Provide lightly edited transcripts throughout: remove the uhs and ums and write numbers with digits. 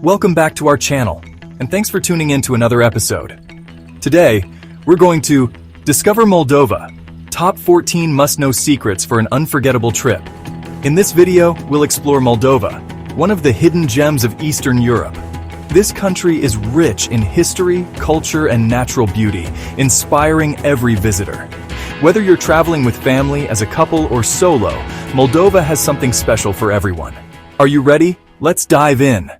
Welcome back to our channel, and thanks for tuning in to another episode. Today, we're going to discover Moldova, top 14 must-know secrets for an unforgettable trip. In this video, we'll explore Moldova, one of the hidden gems of Eastern Europe. This country is rich in history, culture, and natural beauty, inspiring every visitor. Whether you're traveling with family, as a couple, or solo, Moldova has something special for everyone. Are you ready? Let's dive in.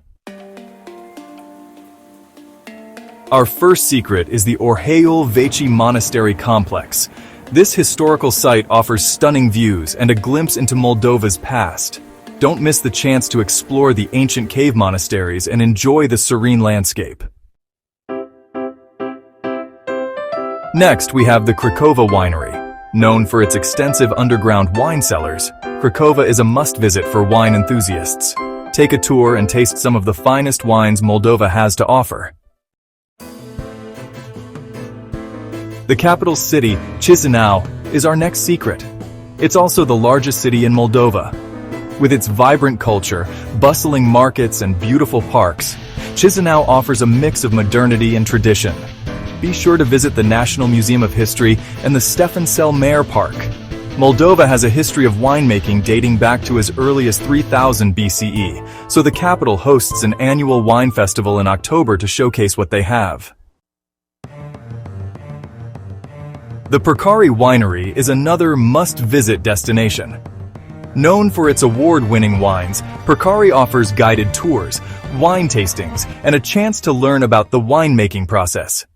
Our first secret is the Orheiul Vechi Monastery complex. This historical site offers stunning views and a glimpse into Moldova's past. Don't miss the chance to explore the ancient cave monasteries and enjoy the serene landscape. Next, we have the Cricova Winery. Known for its extensive underground wine cellars, Cricova is a must-visit for wine enthusiasts. Take a tour and taste some of the finest wines Moldova has to offer. The capital city, Chisinau, is our next secret. It's also the largest city in Moldova. With its vibrant culture, bustling markets, and beautiful parks, Chisinau offers a mix of modernity and tradition. Be sure to visit the National Museum of History and the Stefan Mare Park. Moldova has a history of winemaking dating back to as early as 3000 BCE, so the capital hosts an annual wine festival in October to showcase what they have. The Purcari Winery is another must-visit destination. Known for its award-winning wines, Purcari offers guided tours, wine tastings, and a chance to learn about the winemaking process.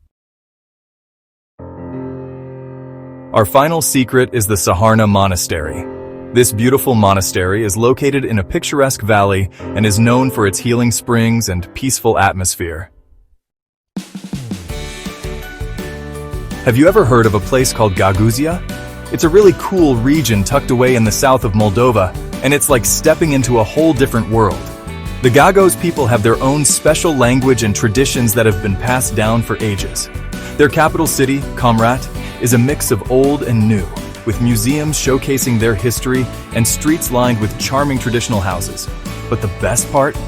Our final secret is the Saharna Monastery. This beautiful monastery is located in a picturesque valley and is known for its healing springs and peaceful atmosphere. Have you ever heard of a place called Gagauzia? It's a really cool region tucked away in the south of Moldova, and it's like stepping into a whole different world. The Gagauz people have their own special language and traditions that have been passed down for ages. Their capital city, Mare, is a mix of old and new, with museums showcasing their history and streets lined with charming traditional houses. But the best part?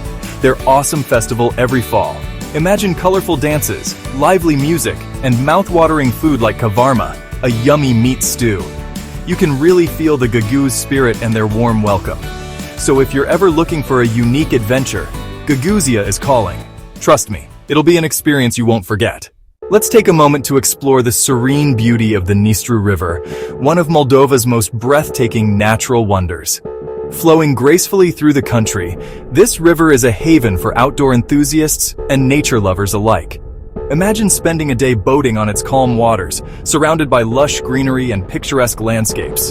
Their awesome festival every fall. Imagine colorful dances, lively music, and mouth-watering food like kavarma, a yummy meat stew. You can really feel the Gagauz spirit and their warm welcome. So if you're ever looking for a unique adventure, Gagauzia is calling. Trust me, it'll be an experience you won't forget. Let's take a moment to explore the serene beauty of the Nistru River, one of Moldova's most breathtaking natural wonders. Flowing gracefully through the country, this river is a haven for outdoor enthusiasts and nature lovers alike. Imagine spending a day boating on its calm waters, surrounded by lush greenery and picturesque landscapes.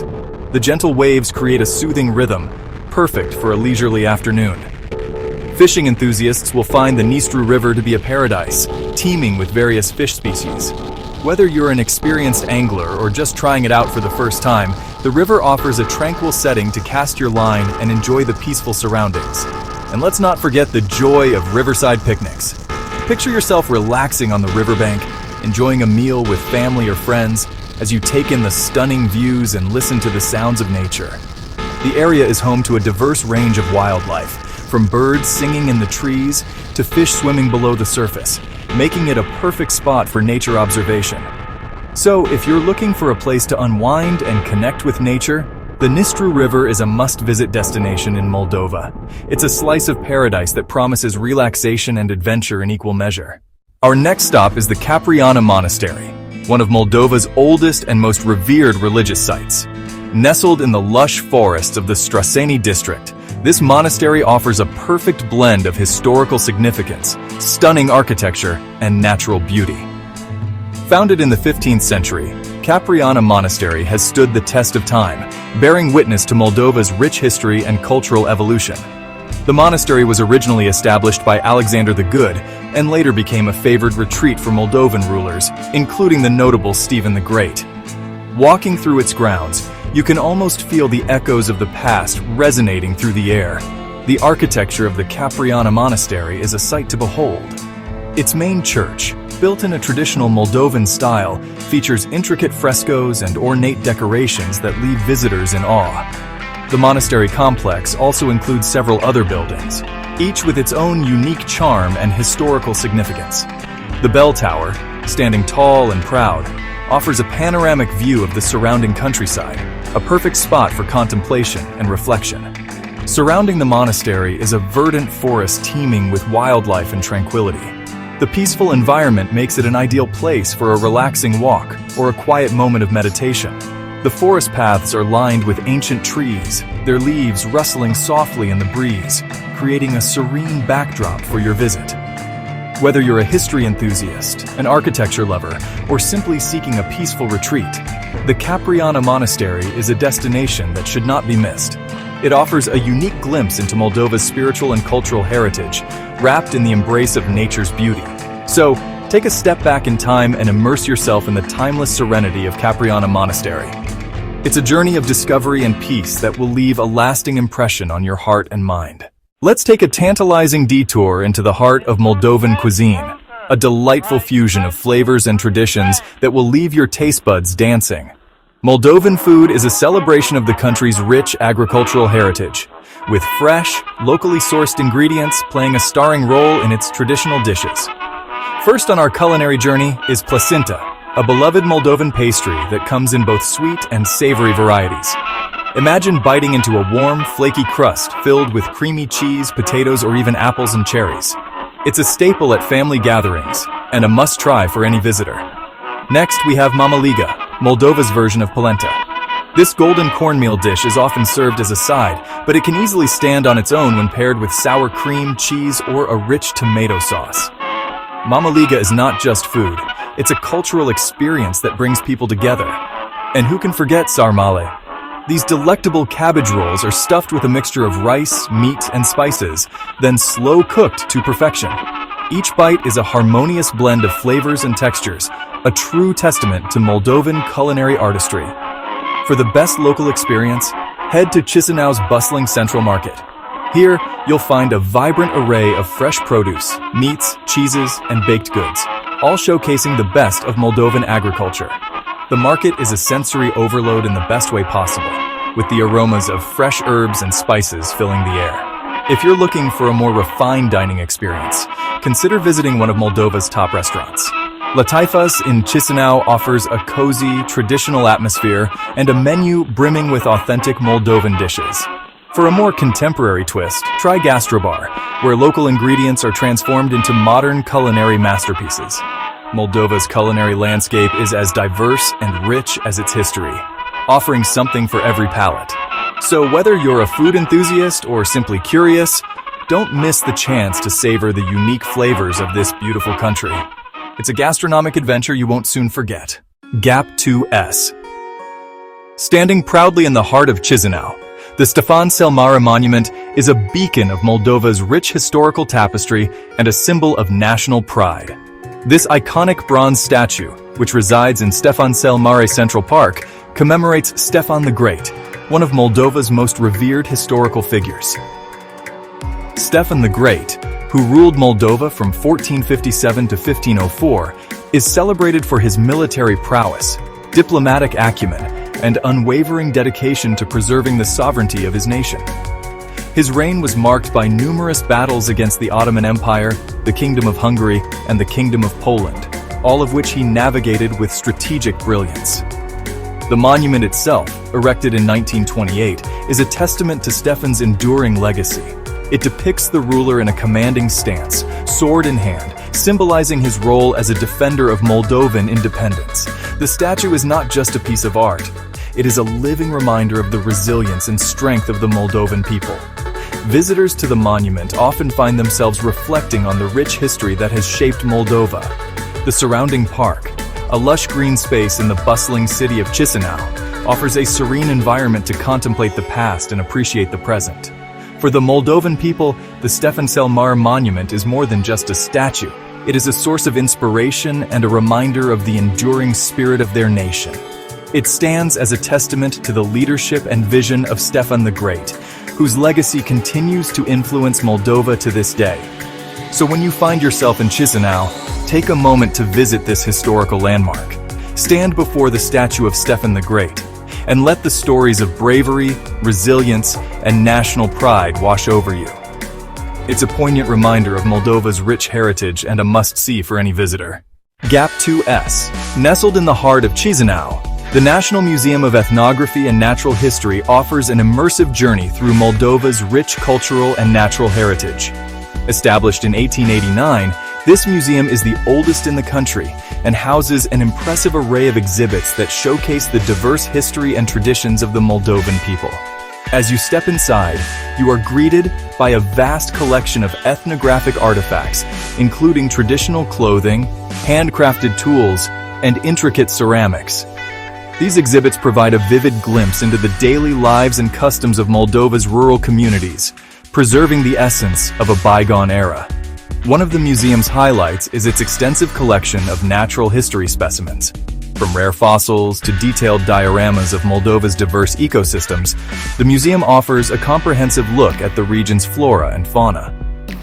The gentle waves create a soothing rhythm, perfect for a leisurely afternoon. Fishing enthusiasts will find the Nistru River to be a paradise, teeming with various fish species. Whether you're an experienced angler or just trying it out for the first time, the river offers a tranquil setting to cast your line and enjoy the peaceful surroundings. And let's not forget the joy of riverside picnics. Picture yourself relaxing on the riverbank, enjoying a meal with family or friends as you take in the stunning views and listen to the sounds of nature. The area is home to a diverse range of wildlife, from birds singing in the trees to fish swimming below the surface, making it a perfect spot for nature observation. So, if you're looking for a place to unwind and connect with nature, the Nistru River is a must-visit destination in Moldova. It's a slice of paradise that promises relaxation and adventure in equal measure. Our next stop is the Capriana Monastery, one of Moldova's oldest and most revered religious sites. Nestled in the lush forests of the Straseni district, this monastery offers a perfect blend of historical significance, stunning architecture, and natural beauty. Founded in the 15th century, Capriana Monastery has stood the test of time, bearing witness to Moldova's rich history and cultural evolution. The monastery was originally established by Alexander the Good and later became a favored retreat for Moldovan rulers, including the notable Stefan the Great. Walking through its grounds, you can almost feel the echoes of the past resonating through the air. The architecture of the Capriana Monastery is a sight to behold. Its main church, built in a traditional Moldovan style, features intricate frescoes and ornate decorations that leave visitors in awe. The monastery complex also includes several other buildings, each with its own unique charm and historical significance. The bell tower, standing tall and proud, offers a panoramic view of the surrounding countryside, a perfect spot for contemplation and reflection. Surrounding the monastery is a verdant forest teeming with wildlife and tranquility. The peaceful environment makes it an ideal place for a relaxing walk or a quiet moment of meditation. The forest paths are lined with ancient trees, their leaves rustling softly in the breeze, creating a serene backdrop for your visit. Whether you're a history enthusiast, an architecture lover, or simply seeking a peaceful retreat, the Capriana Monastery is a destination that should not be missed. It offers a unique glimpse into Moldova's spiritual and cultural heritage, wrapped in the embrace of nature's beauty. So, take a step back in time and immerse yourself in the timeless serenity of Capriana Monastery. It's a journey of discovery and peace that will leave a lasting impression on your heart and mind. Let's take a tantalizing detour into the heart of Moldovan cuisine, a delightful fusion of flavors and traditions that will leave your taste buds dancing. Moldovan food is a celebration of the country's rich agricultural heritage, with fresh, locally sourced ingredients playing a starring role in its traditional dishes. First on our culinary journey is placinta, a beloved Moldovan pastry that comes in both sweet and savory varieties. Imagine biting into a warm, flaky crust filled with creamy cheese, potatoes, or even apples and cherries. It's a staple at family gatherings and a must-try for any visitor. Next, we have mamaliga, Moldova's version of polenta. This golden cornmeal dish is often served as a side, but it can easily stand on its own when paired with sour cream, cheese, or a rich tomato sauce. Mamaliga is not just food, it's a cultural experience that brings people together. And who can forget sarmale? These delectable cabbage rolls are stuffed with a mixture of rice, meat, and spices, then slow cooked to perfection. Each bite is a harmonious blend of flavors and textures, a true testament to Moldovan culinary artistry. For the best local experience, head to Chisinau's bustling central market. Here, you'll find a vibrant array of fresh produce, meats, cheeses, and baked goods, all showcasing the best of Moldovan agriculture. The market is a sensory overload in the best way possible, with the aromas of fresh herbs and spices filling the air. If you're looking for a more refined dining experience, consider visiting one of Moldova's top restaurants. La Taifas in Chisinau offers a cozy, traditional atmosphere and a menu brimming with authentic Moldovan dishes. For a more contemporary twist, try Gastrobar, where local ingredients are transformed into modern culinary masterpieces. Moldova's culinary landscape is as diverse and rich as its history, offering something for every palate. So whether you're a food enthusiast or simply curious, don't miss the chance to savor the unique flavors of this beautiful country. It's a gastronomic adventure you won't soon forget. Gap 2S. Standing proudly in the heart of Chisinau, the Stefan cel Mare monument is a beacon of Moldova's rich historical tapestry and a symbol of national pride. This iconic bronze statue, which resides in Stefan cel Mare Central Park, commemorates Stefan the Great, one of Moldova's most revered historical figures. Stefan the Great, who ruled Moldova from 1457 to 1504, is celebrated for his military prowess, diplomatic acumen, and unwavering dedication to preserving the sovereignty of his nation. His reign was marked by numerous battles against the Ottoman Empire, the Kingdom of Hungary, and the Kingdom of Poland, all of which he navigated with strategic brilliance. The monument itself, erected in 1928, is a testament to Stefan's enduring legacy. It depicts the ruler in a commanding stance, sword in hand, symbolizing his role as a defender of Moldovan independence. The statue is not just a piece of art. It is a living reminder of the resilience and strength of the Moldovan people. Visitors to the monument often find themselves reflecting on the rich history that has shaped Moldova. The surrounding park, a lush green space in the bustling city of Chisinau, offers a serene environment to contemplate the past and appreciate the present. For the Moldovan people, the Stefan cel Mare monument is more than just a statue. It is a source of inspiration and a reminder of the enduring spirit of their nation. It stands as a testament to the leadership and vision of Stefan the Great, whose legacy continues to influence Moldova to this day. So when you find yourself in Chisinau, take a moment to visit this historical landmark. Stand before the statue of Stefan the Great, and let the stories of bravery, resilience, and national pride wash over you. It's a poignant reminder of Moldova's rich heritage and a must-see for any visitor. Gap 2S. Nestled in the heart of Chisinau, the National Museum of Ethnography and Natural History offers an immersive journey through Moldova's rich cultural and natural heritage. Established in 1889, this museum is the oldest in the country and houses an impressive array of exhibits that showcase the diverse history and traditions of the Moldovan people. As you step inside, you are greeted by a vast collection of ethnographic artifacts, including traditional clothing, handcrafted tools, and intricate ceramics. These exhibits provide a vivid glimpse into the daily lives and customs of Moldova's rural communities, preserving the essence of a bygone era. One of the museum's highlights is its extensive collection of natural history specimens. From rare fossils to detailed dioramas of Moldova's diverse ecosystems, the museum offers a comprehensive look at the region's flora and fauna.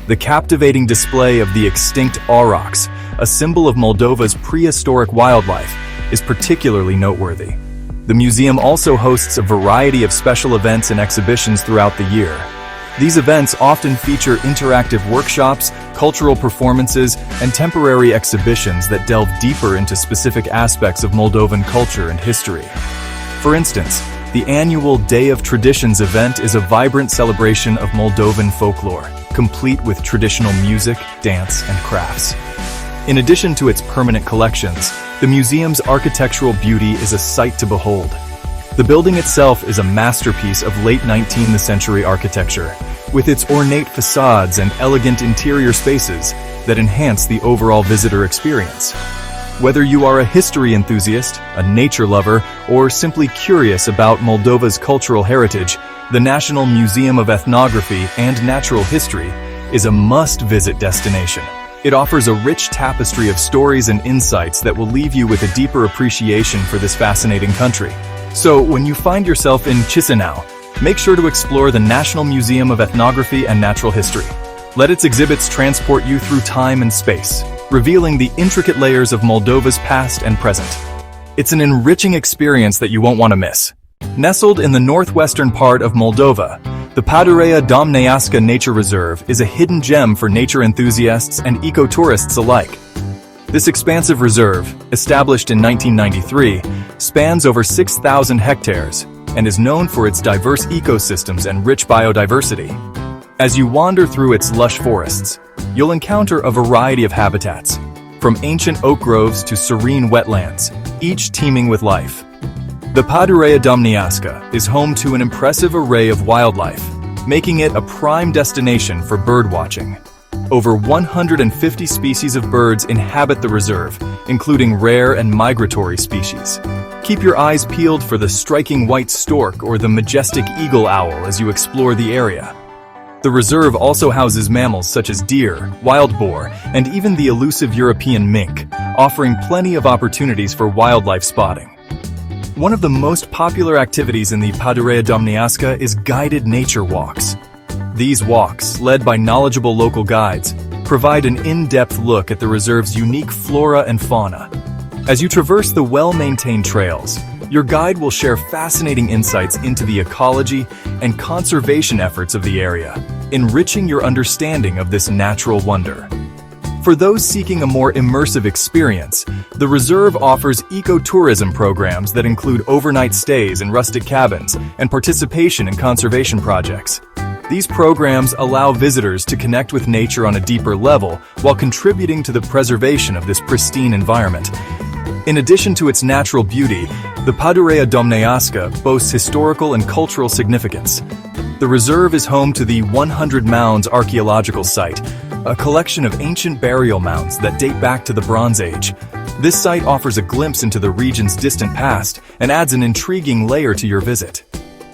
The captivating display of the extinct aurochs, a symbol of Moldova's prehistoric wildlife, is particularly noteworthy. The museum also hosts a variety of special events and exhibitions throughout the year. These events often feature interactive workshops, cultural performances, and temporary exhibitions that delve deeper into specific aspects of Moldovan culture and history. For instance, the annual Day of Traditions event is a vibrant celebration of Moldovan folklore, complete with traditional music, dance, and crafts. In addition to its permanent collections, the museum's architectural beauty is a sight to behold. The building itself is a masterpiece of late 19th century architecture, with its ornate facades and elegant interior spaces that enhance the overall visitor experience. Whether you are a history enthusiast, a nature lover, or simply curious about Moldova's cultural heritage, the National Museum of Ethnography and Natural History is a must-visit destination. It offers a rich tapestry of stories and insights that will leave you with a deeper appreciation for this fascinating country. So, when you find yourself in Chisinau, make sure to explore the National Museum of Ethnography and Natural History. Let its exhibits transport you through time and space, revealing the intricate layers of Moldova's past and present. It's an enriching experience that you won't want to miss. Nestled in the northwestern part of Moldova, the Padurea Domneasca Nature Reserve is a hidden gem for nature enthusiasts and ecotourists alike. This expansive reserve, established in 1993, spans over 6,000 hectares and is known for its diverse ecosystems and rich biodiversity. As you wander through its lush forests, you'll encounter a variety of habitats, from ancient oak groves to serene wetlands, each teeming with life. The Padurea Domneasca is home to an impressive array of wildlife, making it a prime destination for birdwatching. Over 150 species of birds inhabit the reserve, including rare and migratory species. Keep your eyes peeled for the striking white stork or the majestic eagle owl as you explore the area. The reserve also houses mammals such as deer, wild boar, and even the elusive European mink, offering plenty of opportunities for wildlife spotting. One of the most popular activities in the Padurea Domneasca is guided nature walks. These walks, led by knowledgeable local guides, provide an in-depth look at the reserve's unique flora and fauna. As you traverse the well-maintained trails, your guide will share fascinating insights into the ecology and conservation efforts of the area, enriching your understanding of this natural wonder. For those seeking a more immersive experience, the reserve offers ecotourism programs that include overnight stays in rustic cabins and participation in conservation projects. These programs allow visitors to connect with nature on a deeper level while contributing to the preservation of this pristine environment. In addition to its natural beauty, the Padurea Domneasca boasts historical and cultural significance. The reserve is home to the 100 Mounds archaeological site, a collection of ancient burial mounds that date back to the Bronze Age. This site offers a glimpse into the region's distant past and adds an intriguing layer to your visit.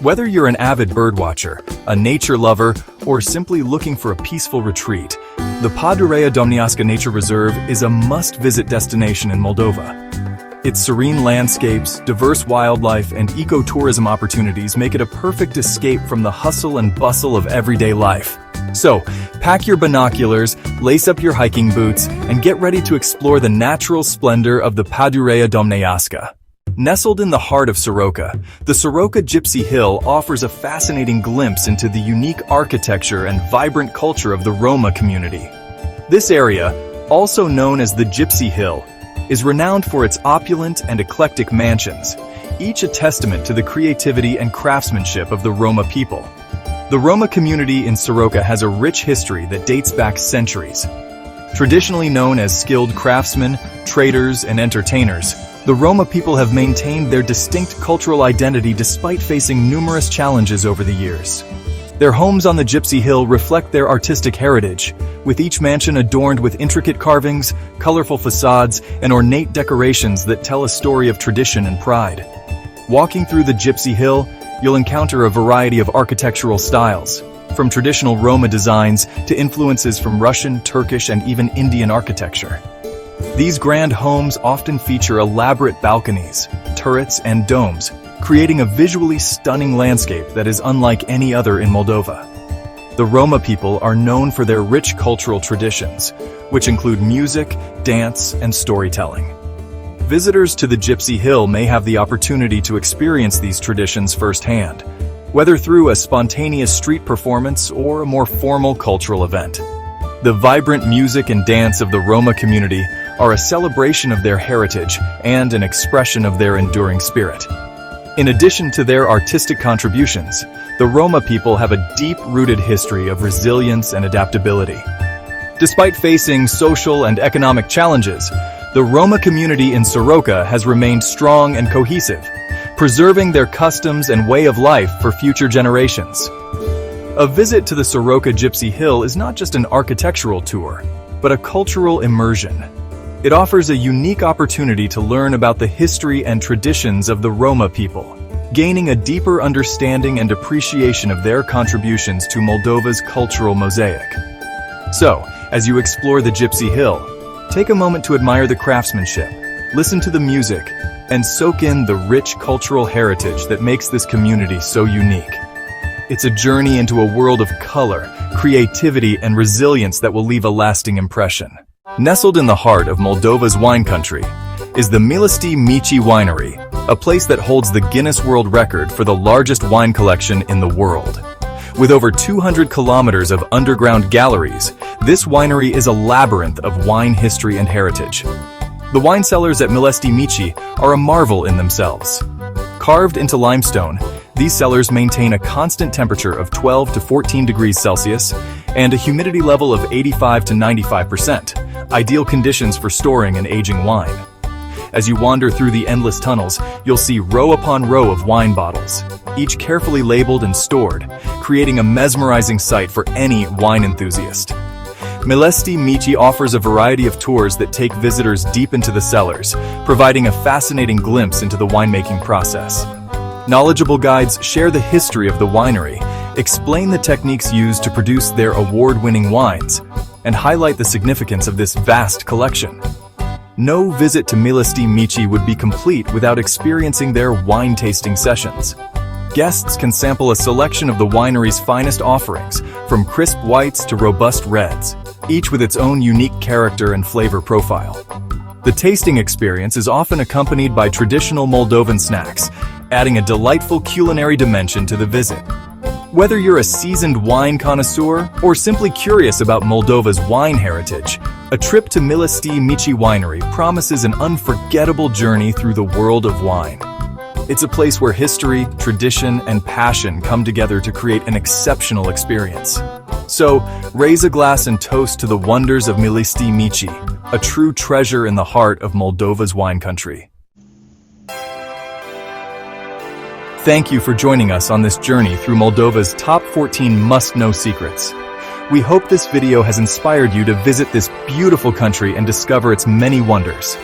Whether you're an avid birdwatcher, a nature lover, or simply looking for a peaceful retreat, the Padurea Domneasca Nature Reserve is a must-visit destination in Moldova. Its serene landscapes, diverse wildlife, and ecotourism opportunities make it a perfect escape from the hustle and bustle of everyday life. So, pack your binoculars, lace up your hiking boots, and get ready to explore the natural splendor of the Padurea Domneasca. Nestled in the heart of Soroca, the Soroca Gypsy Hill offers a fascinating glimpse into the unique architecture and vibrant culture of the Roma community. This area, also known as the Gypsy Hill, is renowned for its opulent and eclectic mansions, each a testament to the creativity and craftsmanship of the Roma people. The Roma community in Soroca has a rich history that dates back centuries. Traditionally known as skilled craftsmen, traders, and entertainers, the Roma people have maintained their distinct cultural identity despite facing numerous challenges over the years. Their homes on the Gypsy Hill reflect their artistic heritage, with each mansion adorned with intricate carvings, colorful facades, and ornate decorations that tell a story of tradition and pride. Walking through the Gypsy Hill, you'll encounter a variety of architectural styles, from traditional Roma designs to influences from Russian, Turkish, and even Indian architecture. These grand homes often feature elaborate balconies, turrets, and domes, creating a visually stunning landscape that is unlike any other in Moldova. The Roma people are known for their rich cultural traditions, which include music, dance, and storytelling. Visitors to the Gypsy Hill may have the opportunity to experience these traditions firsthand, whether through a spontaneous street performance or a more formal cultural event. The vibrant music and dance of the Roma community are a celebration of their heritage and an expression of their enduring spirit. In addition to their artistic contributions, the Roma people have a deep-rooted history of resilience and adaptability. Despite facing social and economic challenges, the Roma community in Soroca has remained strong and cohesive, preserving their customs and way of life for future generations. A visit to the Soroca Gypsy Hill is not just an architectural tour, but a cultural immersion. It offers a unique opportunity to learn about the history and traditions of the Roma people, gaining a deeper understanding and appreciation of their contributions to Moldova's cultural mosaic. So, as you explore the Gypsy Hill, take a moment to admire the craftsmanship, listen to the music, and soak in the rich cultural heritage that makes this community so unique. It's a journey into a world of color, creativity, and resilience that will leave a lasting impression. Nestled in the heart of Moldova's wine country is the Milestii Mici Winery, a place that holds the Guinness World Record for the largest wine collection in the world. With over 200 kilometers of underground galleries, this winery is a labyrinth of wine history and heritage. The wine cellars at Milestii Mici are a marvel in themselves. Carved into limestone, these cellars maintain a constant temperature of 12 to 14 degrees Celsius and a humidity level of 85 to 95%, ideal conditions for storing and aging wine. As you wander through the endless tunnels, you'll see row upon row of wine bottles, each carefully labeled and stored, creating a mesmerizing sight for any wine enthusiast. Milestii Mici offers a variety of tours that take visitors deep into the cellars, providing a fascinating glimpse into the winemaking process. Knowledgeable guides share the history of the winery, explain the techniques used to produce their award-winning wines, and highlight the significance of this vast collection. No visit to Milestii Mici would be complete without experiencing their wine tasting sessions. Guests can sample a selection of the winery's finest offerings, from crisp whites to robust reds, each with its own unique character and flavor profile. The tasting experience is often accompanied by traditional Moldovan snacks, adding a delightful culinary dimension to the visit. Whether you're a seasoned wine connoisseur or simply curious about Moldova's wine heritage, a trip to Milestii Mici Winery promises an unforgettable journey through the world of wine. It's a place where history, tradition, and passion come together to create an exceptional experience. So, raise a glass and toast to the wonders of Milestii Mici, a true treasure in the heart of Moldova's wine country. Thank you for joining us on this journey through Moldova's top 14 must-know secrets. We hope this video has inspired you to visit this beautiful country and discover its many wonders.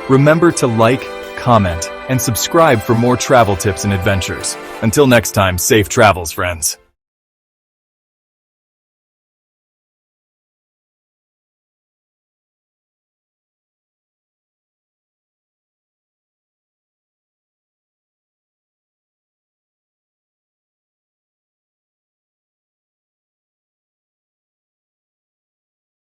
Remember to like, comment, and subscribe for more travel tips and adventures. Until next time, safe travels, friends.